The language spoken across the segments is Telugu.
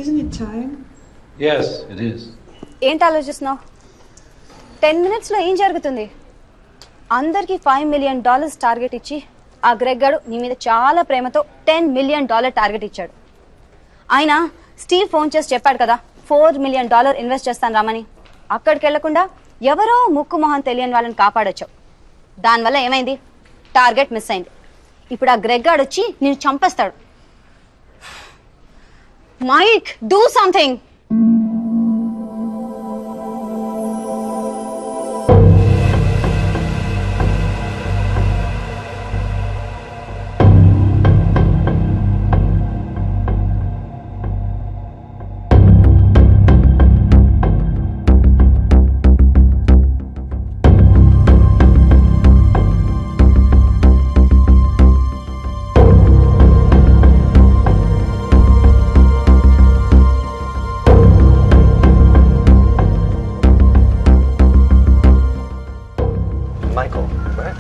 Isn't it time? Yes, it is. ఏంటి ఆలోచిస్తున్నావు? 10 minutesలో ఏం జరుగుతుంది? అందరికి $5 million టార్గెట్ ఇచ్చి ఆ గ్రెగ్ గాడు నీ మీద చాలా ప్రేమతో $10 million టార్గెట్ ఇచ్చాడు. ఆయన స్టీవ్ ఫోన్ చేసి చెప్పాడు కదా $4 million ఇన్వెస్ట్ చేస్తాను రామని. అక్కడికి వెళ్లకుండా ఎవరో ముక్కు మొహం తెలియని వాళ్ళని కాపాడొచ్చావు. దానివల్ల ఏమైంది? టార్గెట్ మిస్ అయింది. ఇప్పుడు ఆ గ్రెగ్ గాడు వచ్చి నేను చంపేస్తాడు. Mike, do something. Michael, right?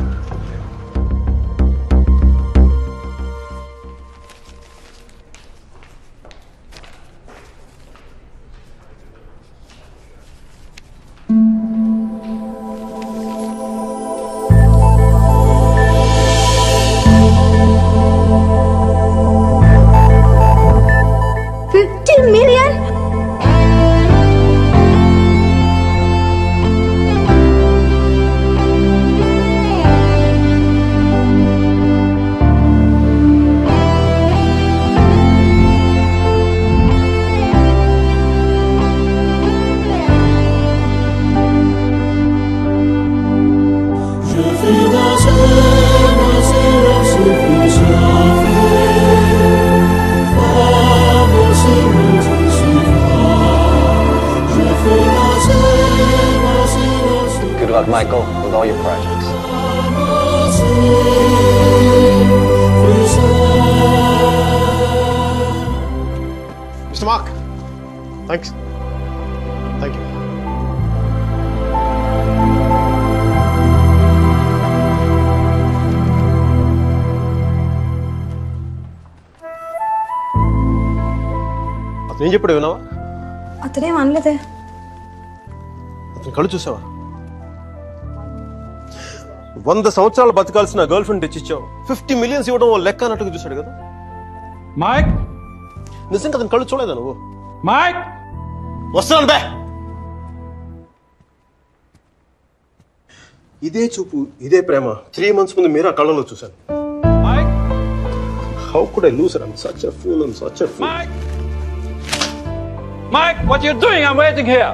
$50 million? Good luck, Michael, with all your projects. Mr. Mark, thanks. Thank you. అతను ఏం చెప్పాడు విన్నావా? అతనేం అనలేదే. అతను కళ్ళు చూసావా? 100 సంవత్సరాలు బతకాల్సిన గర్ల్ ఫ్రెండ్ తెచ్చిచ్చావు. 50 millions ఇవ్వడం లెక్క అన్నట్టుగా చూశాడు కదా. Mike? నిజంగా అతను కళ్ళు చూడలేదా నువ్వు? Mike? వస్తున్నాను బే. ఇదే చూపు, ఇదే ప్రేమ 3 months ముందు మీరు ఆ కళ్ళలో చూశాను. Mike? How could I lose her? I'm such a fool. I'm such a fool. Mike? Mike, what are you doing? I'm waiting here.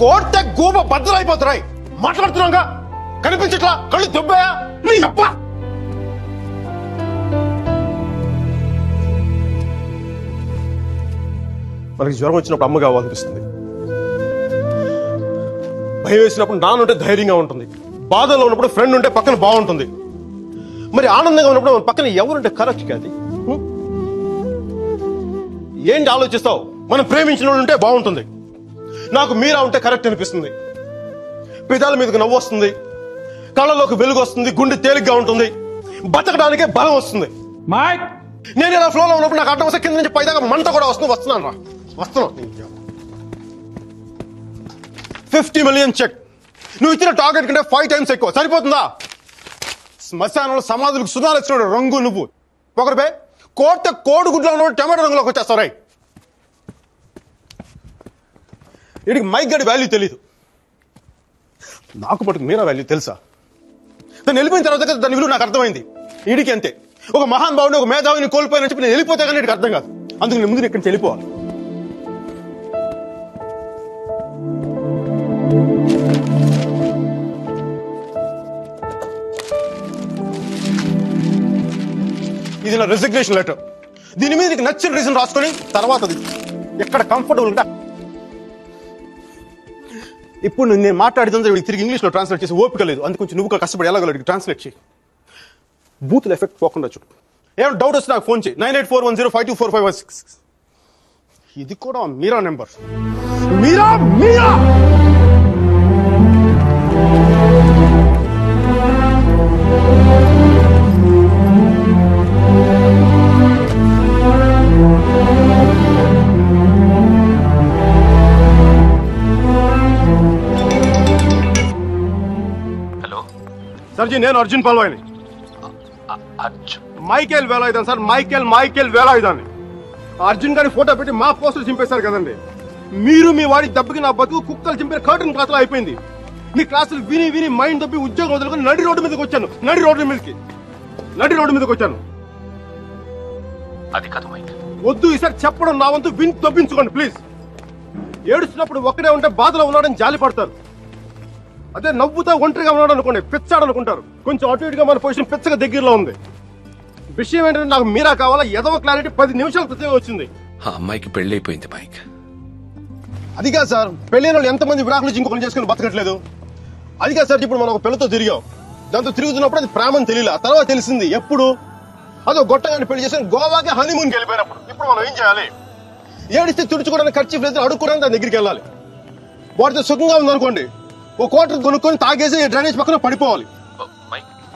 కోట గోబ బద్దలైపోతున్నాయి. మాట్లాడుతున్నాగా కనిపించట్లా? కళ్ళు దొబ్బాయా? నీ అబ్బా. మనకి జ్వరం వచ్చినప్పుడు అమ్మ కావాలనిపిస్తుంది. భయం వేసినప్పుడు నాన్నుంటే ధైర్యంగా ఉంటుంది. బాధలో ఉన్నప్పుడు ఫ్రెండ్ ఉంటే పక్కన బాగుంటుంది. మరి ఆనందంగా ఉన్నప్పుడు మన పక్కన ఎవరుంటే కరెక్ట్ కాదు. ఏంటి ఆలోచిస్తావు? మనం ప్రేమించిన వాళ్ళు ఉంటే బాగుంటుంది. నాకు మీరా ఉంటే కరెక్ట్ అనిపిస్తుంది. పెదాల మీదకి నవ్వు వస్తుంది, కళ్ళలోకి వెలుగు వస్తుంది, గుండె తేలిగ్గా ఉంటుంది, బతకడానికే బలం వస్తుంది. Mike? నేను ఇలా ఫ్లోలో ఉన్నప్పుడు నాకు అడ్డం వస్తే కింద నుంచి పైదాకా మంట కూడా వస్తుంది. వస్తున్నాను రా, వస్తున్నాను. 50 million చెక్. నువ్వు ఇచ్చిన టార్గెట్ కంటే 5 times ఎక్కువ. సరిపోతుందా? శ్మశానంలో సమాధులకు సుధాలు వచ్చిన రంగు నువ్వు ఒకరిపై కోడిగుడ్లో ఉన్న టమాటో రంగులోకి వచ్చేస్తావు. రై, వీడికి మైక్ గడి వాల్యూ తెలీదు. నాకు పట్టుకు మీరా వాల్యూ తెలుసా? నేను వెళ్ళిపోయిన తర్వాత కదా దాని విలువ నాకు అర్థమైంది. వీడికి అంతే. ఒక మహాన్ భావుని, ఒక మేధావిని కోల్పోయిన చెప్పి నేను వెళ్ళిపోతే కానీ వీడికి అర్థం కాదు. అందుకు నేను ముందు ఇక్కడి నుంచి వెళ్ళిపోవాలి. ఇది నా రెసిగ్నేషన్ లెటర్. దీని మీద నీకు నచ్చిన రీజన్ రాసుకొని తర్వాత ఎక్కడ కంఫర్టబుల్ గా. ఇప్పుడు నేను మాట్లాడితే వీడికి తిరిగి ఇంగ్లీష్ లో ట్రాన్స్లేట్ చేసి ఓపిక లేదు. అందుకు కొంచెం నువ్వు కష్టపడి ఎలాగో ట్రాన్స్లేట్ చేయి. బూతుల ఎఫెక్ట్ పోకుండా చూడు. ఏమైనా డౌట్ వస్తే నాకు ఫోన్ చేయి. 9841052456. ఇది కూడా మీరా నెంబర్. మీరా మీరా సార్జీ, నేను అర్జున్ పల్వాయిని. మైకేల్ వేలాయుధం సార్, మైకేల్ వేలాయుధాన్ని. అర్జున్ గారి ఫోటో పెట్టి మా పోస్టర్ చింపేశారు కదండి. మీరు మీ వాడి దెబ్బకి నా బతుకు కుక్కలు చింపే కర్టన్ క్లాస్ అయిపోయింది. మీ క్లాసులు విని విని మైండ్ దబ్బి ఉద్యోగం వదులుకొని నడి రోడ్డు మీదకి వచ్చాను. నడి రోడ్డు మీదకి వచ్చాను. అది కాదు మైక్. వద్దు, ఈసారి చెప్పడం నా వంతు, విని తప్పించుకోండి ప్లీజ్. ఏడుస్తున్నప్పుడు ఒక్కడే ఉంటే బాధలో ఉన్నాడని జాలి పడతారు. అదే నవ్వుతా ఒంటరిగా ఉన్నాడు అనుకోండి, పిచ్చాడనుకుంటారు. కొంచెం అటు ఇటుగా మన పొజిషన్ పిచ్చగా దగ్గరలో ఉంది. విషయం ఏంటంటే నాకు మీరా కావాలా? ఎదవ క్లారిటీ 10 నిమిషాల క్రితం వచ్చింది. ఆ అమ్మాయికి పెళ్లి అయిపోయింది మైక్. అది కాదు సార్, పెళ్ళైన వాళ్ళు ఎంతమంది విడాకులు ఇంకొకరు చేసుకుని బతకట్లేదు. అది కాదు సార్, ఇప్పుడు మనం ఒక పిల్లతో తిరిగాం. దాంతో తిరుగుతున్నప్పుడు అది ప్రేమని తెలియలే. ఆ తర్వాత తెలిసింది ఎప్పుడు? అదో గొట్టగాన్ని పెళ్లి చేసి గోవాకి హనీమూన్కి వెళ్ళిపోయినప్పుడు. ఇప్పుడు మనం ఏం చేయాలి? ఏడిస్తే తుడుచుకోవడానికి ఖర్చు లేదు, అడుక్కోవడానికి దాని దగ్గరికి వెళ్ళాలి. వాటితో సుఖంగా ఉందనుకోండి, ఓ క్వార్టర్ కొనుక్కొని తాగేసి డ్రైనేజ్ పక్కన పడిపోవాలి.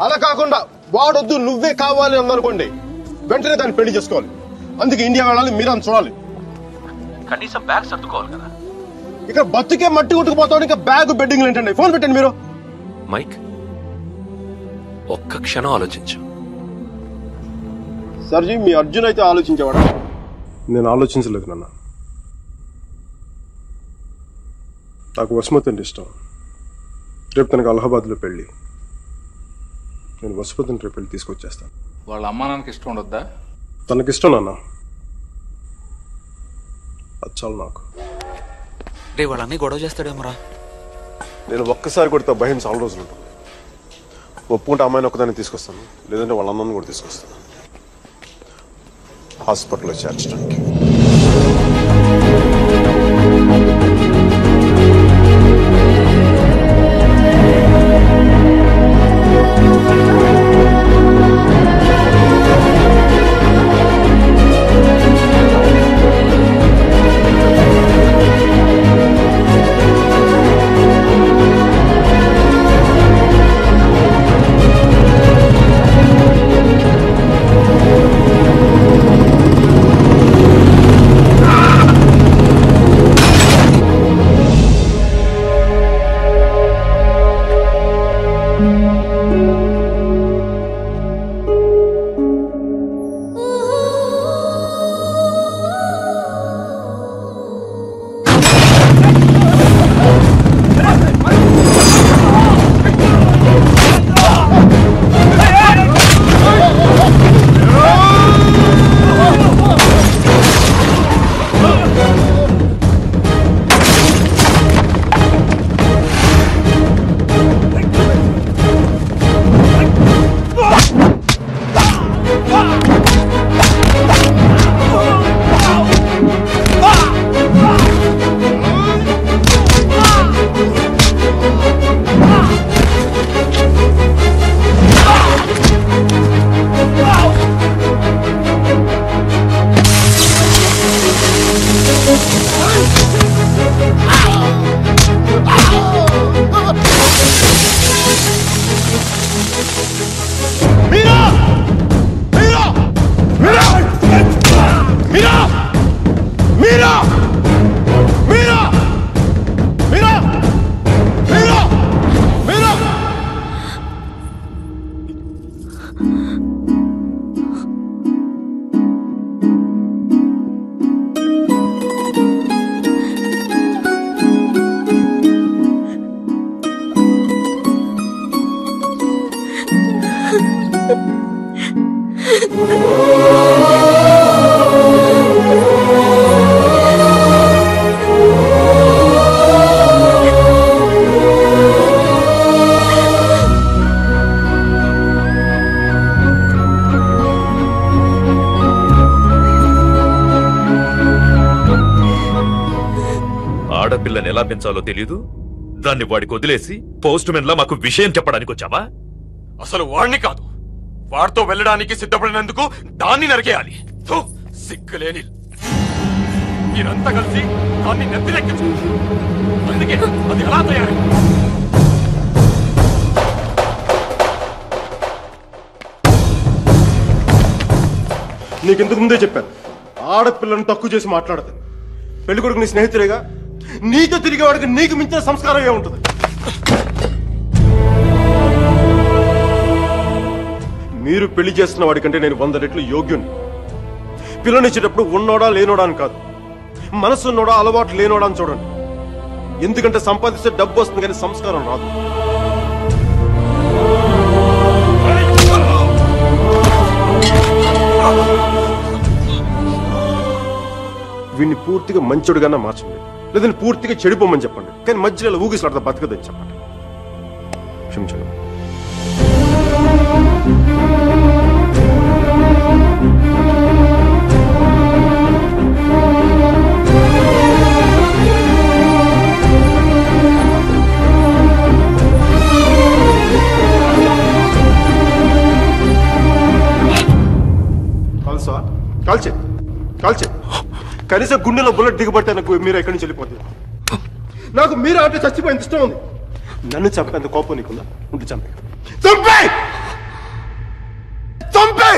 అలా కాకుండా వాడొద్దు నువ్వే కావాలి అందనుకోండి, వెంటనే దాన్ని పెళ్లి చేసుకోవాలి. అందుకే ఇండియా వెళ్ళాలి, మీరా చూడాలి. కనీసం బ్యాగ్ సర్దుకోవాలి కదా. ఇక్కడ బతుకే మట్టి కొట్టుకుపోతాడు, ఇంకా బ్యాగ్ బెడ్డింగ్ ఏంటండి? ఫోన్ పెట్టండి మీరు. మైక్, ఒక్క క్షణం ఆలోచించు. సర్జీ, మీ అర్జున్ అయితే ఆలోచించేవాడా? నేను ఆలోచించలేదు నాన్న. నాకు వసుమతి అంటే ఇష్టం. రేపు తనకు అలహాబాద్లో పెళ్లి. నేను వసుమతిని రేపు పెళ్లి తీసుకొచ్చేస్తాను. వాళ్ళ అమ్మా నాన్నకి ఇష్టం ఉండొద్దా? తనకిష్టం నాన్న, అది చాలు నాకు. రే వాళ్ళన్నీ గొడవ చేస్తాడేమోరా. నేను ఒక్కసారి కొడితే భయం చాలా రోజులు ఉంటుంది. ఒప్పుకుంటే అమ్మాయిని ఒక్కదాన్ని తీసుకొస్తాను, లేదంటే వాళ్ళ అమ్మని కూడా తీసుకొస్తాను హాస్పిటల్లో చేర్చడానికి. ఆడపిల్లని ఎలా పెంచాలో తెలీదు, దాన్ని వాడికి వదిలేసి పోస్ట్ మెన్ లా మాకు విషయం చెప్పడానికి వచ్చావా? అసలు వాడిని కాదు, వాడితో వెళ్ళడానికి సిద్ధపడినందుకు దాన్ని నరికేయాలి. సిగ్గులేని మీరంతా కలిసి దాన్ని నెత్తినెక్కించు. అందుకే అది ఎలా తయారు? నీకెందుకు ముందే చెప్పాను, ఆడపిల్లను తక్కువ చేసి మాట్లాడతాను. పెళ్లి కొడుకు నీ స్నేహితులేగా, నీతో తిరిగేవాడికి నీకు మించిన సంస్కారం ఏముంటుంది? మీరు పెళ్లి చేస్తున్న వాడికంటే నేను 100 రెట్లు యోగ్యుని. పిల్లనిచ్చేటప్పుడు ఉన్నోడా లేనోడా అని కాదు, మనసున్నోడా అలవాటు లేనోడా అని చూడండి. ఎందుకంటే సంపాదిస్తే డబ్బు వస్తుంది కానీ సంస్కారం రాదు. వీడిని పూర్తిగా మంచోడుగానే మార్చండి, లేదంటే పూర్తిగా చెడిపోమని చెప్పండి. కానీ మధ్యలో ఊగిసలాడతా బతకదని చెప్పండి. క్షమించండి. కాల్సా? కాల్చే కాల్చే. కనీసం గుండెలో బుల్లెట్ దిగబట్టే నాకు మీరు ఎక్కడి నుంచి వెళ్ళిపోతుంది. నాకు మీరు అంటే చచ్చిపోయింది ఇష్టం ఉంది. నన్ను చంపేంత కోపం నీకుందా? ఉంటే చంపే చంపే చంపే.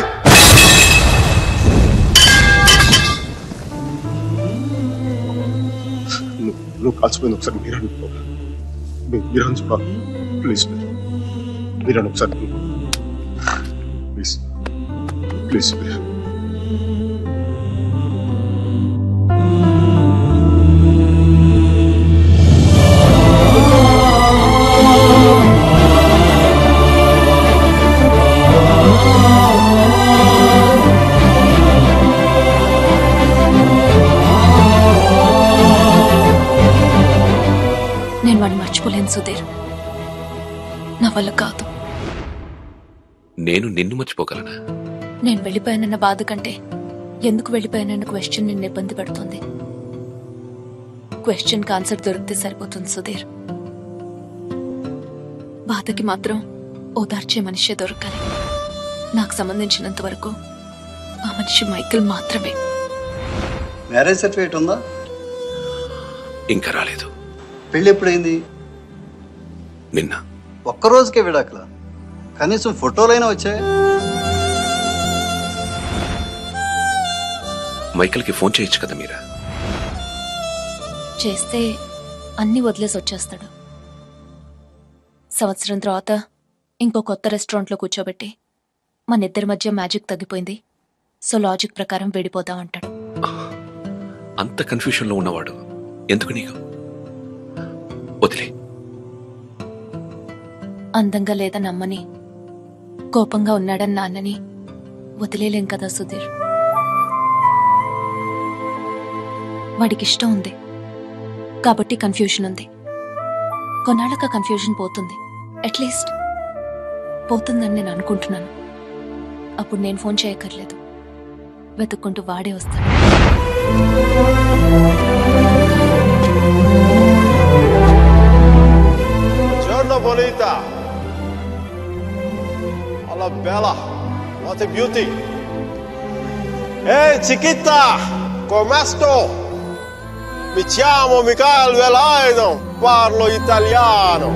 నువ్వు కాల్చిపోయింది ఒకసారి మీరు చూడాలి. ప్లీజ్ మీరు ఒకసారి ప్లీజ్ ప్లీజ్ ప్లీజ్. నేను వాడిని మర్చిపోలేను సుధీర్, నా వల్ల కాదు. నేను నిన్ను మర్చిపోగలనా? నేను వెళ్ళిపోయానన్న బాధ కంటే ఎందుకు వెళ్ళిపోయానన్న క్వశ్చన్ నిన్ను ఇబ్బంది పెడుతుంది. క్వశ్చన్కి ఆన్సర్ దొరికితే సరిపోతుంది సుధీర్. బాధకి మాత్రం ఓదార్చే మనిషే దొరకాలి. నాకు సంబంధించినంత వరకు ఆ మనిషి మైకిల్ మాత్రమే. మ్యారేజ్ సర్టిఫికేట్ ఉందా? ఇంకా రాలేదు. పెళ్ళి ఎప్పుడైంది? నిన్న. ఒక్కరోజుకే విడాకులా? కనీసం ఫోటోలైనా వచ్చాయి? మైకిల్కి ఫోన్ చేయొచ్చు కదా మీరా? చేస్తే అన్ని వదిలేసి వచ్చేస్తాడు. సంవత్సరం తర్వాత ఇంకో కొత్త రెస్టారెంట్లో కూర్చోబెట్టి మన ఇద్దరి మధ్య మ్యాజిక్ తగ్గిపోయింది, సో లాజిక్ ప్రకారం విడిపోదాం అంటాడు. అంత కన్ఫ్యూషన్ లో ఉన్నవాడు ఎందుకు నీకు? వదిలే. అందంగా లేదని అమ్మని, కోపంగా ఉన్నాడని నాన్నని వదిలేలేం కదా సుధీర్. వాడికి ఇష్టం ఉంది కాబట్టి కన్ఫ్యూషన్ ఉంది. కొన్నాళ్ళక కన్ఫ్యూషన్ పోతుంది, అట్లీస్ట్ పోతుందని నేను అనుకుంటున్నాను. అప్పుడు నేను ఫోన్ చేయక్కర్లేదు, వెతుక్కుంటూ వాడే వస్తాడు. Giorno bonita. Alla bella. What a beauty. Ehi chiquita, come sto? Mi chiamo Michael Velaino, parlo italiano.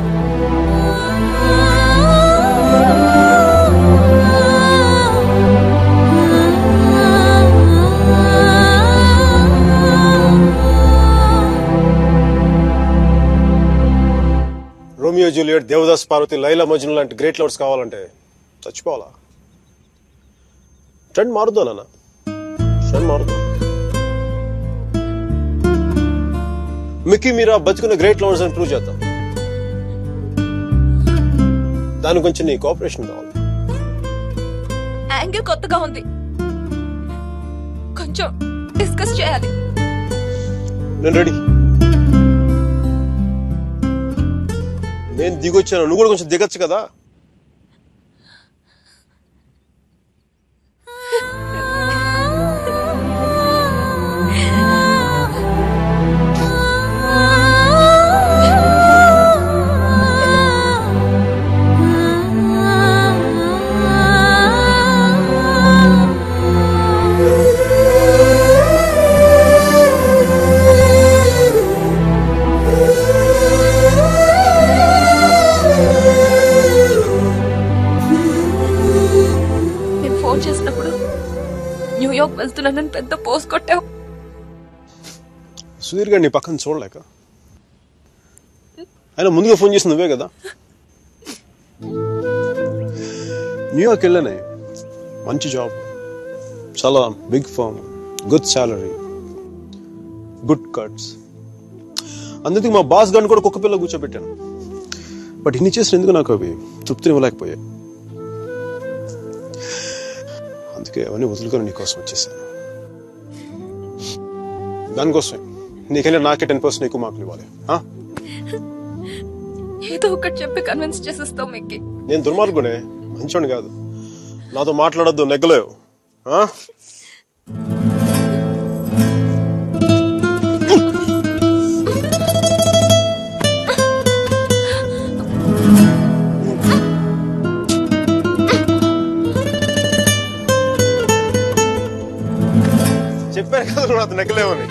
Romeo Juliet, Devdas Parvati, Laila Majnu లాంటి గ్రేట్ లవర్స్ కావాలంటే చచ్చిపోవాలా? ట్రెండ్ మారుద్దా నాన్న, ట్రెండ్ మారుద్దా. మిక్కీ మీరా బతుకున్న గ్రేట్ లవర్స్ అని ప్రూవ్ చేద్దాం. దాని గురించి నీ కోఆపరేషన్ కావాలి. యాంగిల్ కొత్తగా ఉంది, కొంచెం డిస్కస్ చేయాలి. నేను రెడీ. నేను దిగొచ్చాను, నువ్వు కూడా కొంచెం దిగచ్చు కదా. న్యూయార్క్ వెళ్తున్నానని పెద్ద పోస్ట్ కొట్టావు. సుధీర్ గారు నీ పక్కన చూడలేక, ఆయన ముందుగా ఫోన్ చేసి నువ్వే కదా. న్యూయార్క్ వెళ్ళానే, మంచి జాబ్, చాలా big firm, good salary, good cuts. అందుకే మా బాస్ గారిని కూడా కుక్క పిల్ల కూర్చోబెట్టాను. బట్ ఇన్ని చేసిన ఎందుకు నాకు అవి తృప్తిని ఇవ్వలేకపోయాయి. అందుకే అవన్నీ వదులుకొని నీకోసం వచ్చేసాను. దానికోసమే నీకైనా నాకే 10% ఎక్కువ మార్కులు ఇవ్వాలి. ఏదో ఒకటి చెప్పి కన్విన్స్ చేసేస్తావు మిక్కి. నేను దుర్మార్గునే, మంచోని కాదు. నాతో మాట్లాడొద్దు, నెగ్గలేవు. చెప్పాను కదా నాతో నెగ్గలేవని.